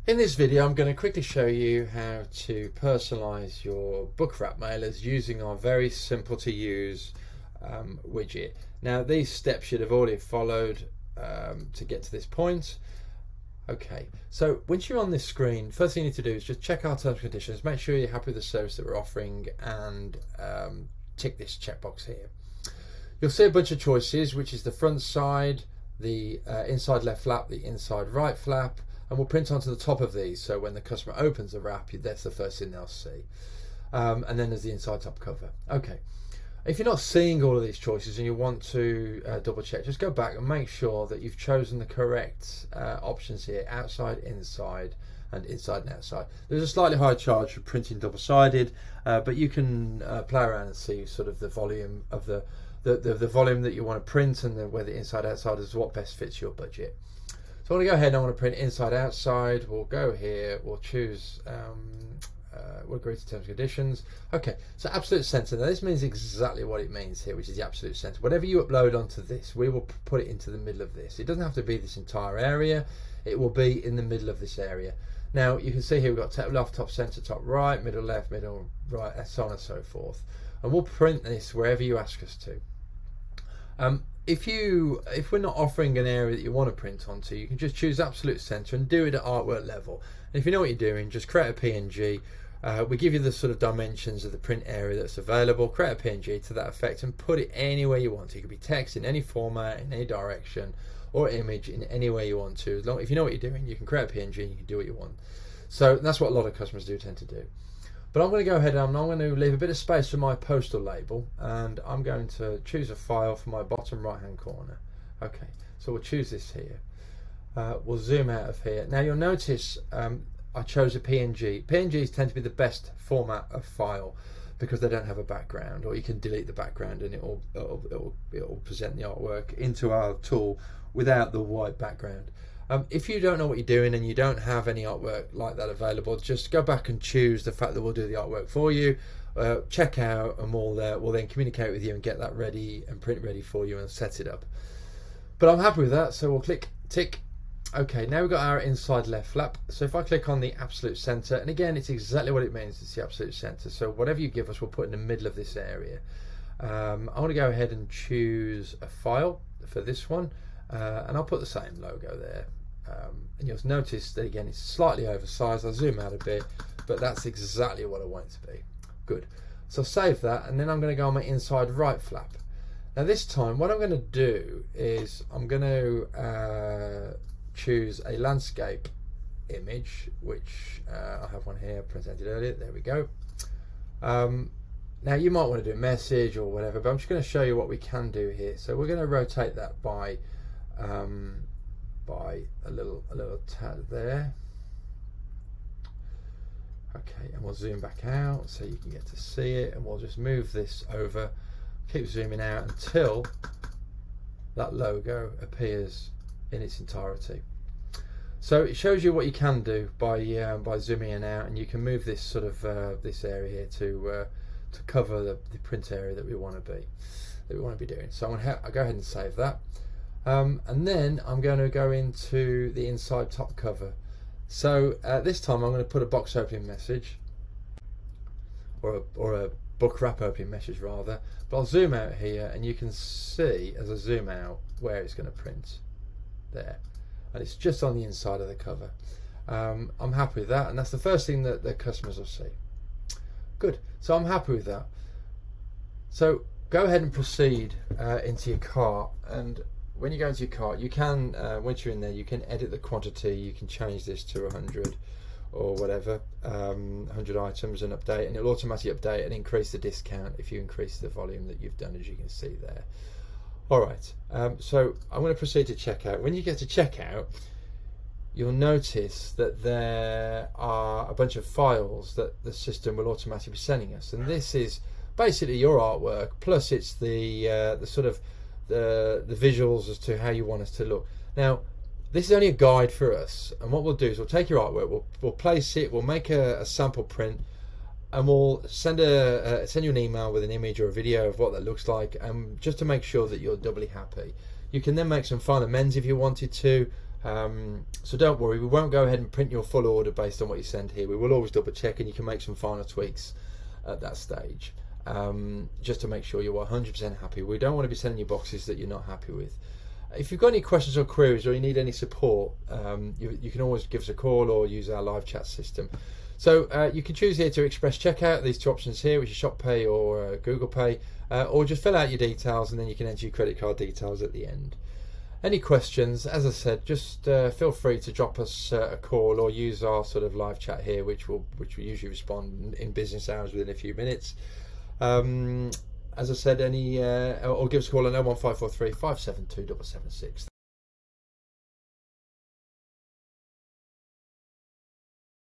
In this video, I'm going to quickly show you how to personalize your book wrap mailers using our very simple to use widget. Now, these steps you'd have already followed to get to this point. Okay, so once you're on this screen, first thing you need to do is just check our terms and conditions, make sure you're happy with the service that we're offering, and tick this checkbox here. You'll see a bunch of choices, which is the front side, the inside left flap, the inside right flap, and we'll print onto the top of these, so when the customer opens the wrap, that's the first thing they'll see. And then there's the inside top cover. Okay, if you're not seeing all of these choices and you want to double check, just go back and make sure that you've chosen the correct options here: outside, inside, and inside and outside. There's a slightly higher charge for printing double-sided, but you can play around and see sort of the volume of the volume that you want to print, and whether inside outside is what best fits your budget. So I want to go ahead and I want to print inside outside. We'll go here, we'll choose we'll agree to terms and conditions. Okay, so absolute center. Now this means exactly what it means here, which is the absolute center. Whatever you upload onto this, we will put it into the middle of this. It doesn't have to be this entire area, it will be in the middle of this area. Now you can see here we've got top left, top center, top right, middle left, middle right, and so on and so forth. And we'll print this wherever you ask us to. If we're not offering an area that you want to print onto, you can just choose absolute center and do it at artwork level. And if you know what you're doing, just create a PNG. We give you the sort of dimensions of the print area that's available. Create a PNG to that effect and put it anywhere you want to. It could be text in any format, in any direction, or image in any way you want to. If you know what you're doing, you can create a PNG and you can do what you want. So that's what a lot of customers do tend to do. But I'm going to go ahead and I'm going to leave a bit of space for my postal label, and I'm going to choose a file for my bottom right hand corner. Okay, so we'll choose this here. We'll zoom out of here. Now you'll notice I chose a PNG. PNGs tend to be the best format of file because they don't have a background, or you can delete the background and it'll present the artwork into our tool without the white background. If you don't know what you're doing and you don't have any artwork like that available, just go back and choose the fact that we'll do the artwork for you. Check out, and we'll then communicate with you and get that ready and print ready for you and set it up. But I'm happy with that, so we'll click tick. Okay, now we've got our inside left flap. So if I click on the absolute center, and again it's exactly what it means, it's the absolute center. So whatever you give us, we'll put in the middle of this area. I want to go ahead and choose a file for this one. And I'll put the same logo there, and you'll notice that again it's slightly oversized. I'll zoom out a bit, but that's exactly what I want it to be. Good. So I'll save that, and then I'm going to go on my inside right flap. Now this time what I'm going to do is I'm going to choose a landscape image, which I have one here presented earlier. There we go. Now you might want to do a message or whatever, but I'm just going to show you what we can do here. So we're going to rotate that by a little tad there. Okay, and we'll zoom back out so you can get to see it, and we'll just move this over, keep zooming out until that logo appears in its entirety. So it shows you what you can do by zooming in and out, and you can move this sort of this area here to cover the print area that we want to be doing. So I'll go ahead and save that. And then I'm going to go into the inside top cover. So this time I'm going to put a box opening message, or a book wrap opening message rather. But I'll zoom out here, and you can see as I zoom out where it's going to print there, and it's just on the inside of the cover. I'm happy with that, and that's the first thing that the customers will see. Good. So I'm happy with that. So go ahead and proceed into your cart, and when you go into your cart, you can, once you're in there, you can edit the quantity. You can change this to 100 or whatever, 100 items, and update, and it'll automatically update and increase the discount if you increase the volume that you've done, as you can see there. Alright, so I'm going to proceed to checkout. When you get to checkout, you'll notice that there are a bunch of files that the system will automatically be sending us, and this is basically your artwork, plus it's the sort of the visuals as to how you want us to look. Now this is only a guide for us, and what we'll do is we'll take your artwork, we'll place it, we'll make a sample print, and we'll send you an email with an image or a video of what that looks like, just to make sure that you're doubly happy. You can then make some final amends if you wanted to, So don't worry, we won't go ahead and print your full order based on what you send here. We will always double check, and you can make some final tweaks at that stage, just to make sure you're 100% happy. We don't want to be sending you boxes that you're not happy with. If you've got any questions or queries, or you need any support, you can always give us a call or use our live chat system. So you can choose here to express checkout, these two options here, which is Shop Pay or Google Pay, or just fill out your details and then you can enter your credit card details at the end. Any questions, as I said, just feel free to drop us a call or use our sort of live chat here, which will usually respond in business hours within a few minutes. As I said, or give us a call on 01543 572 776.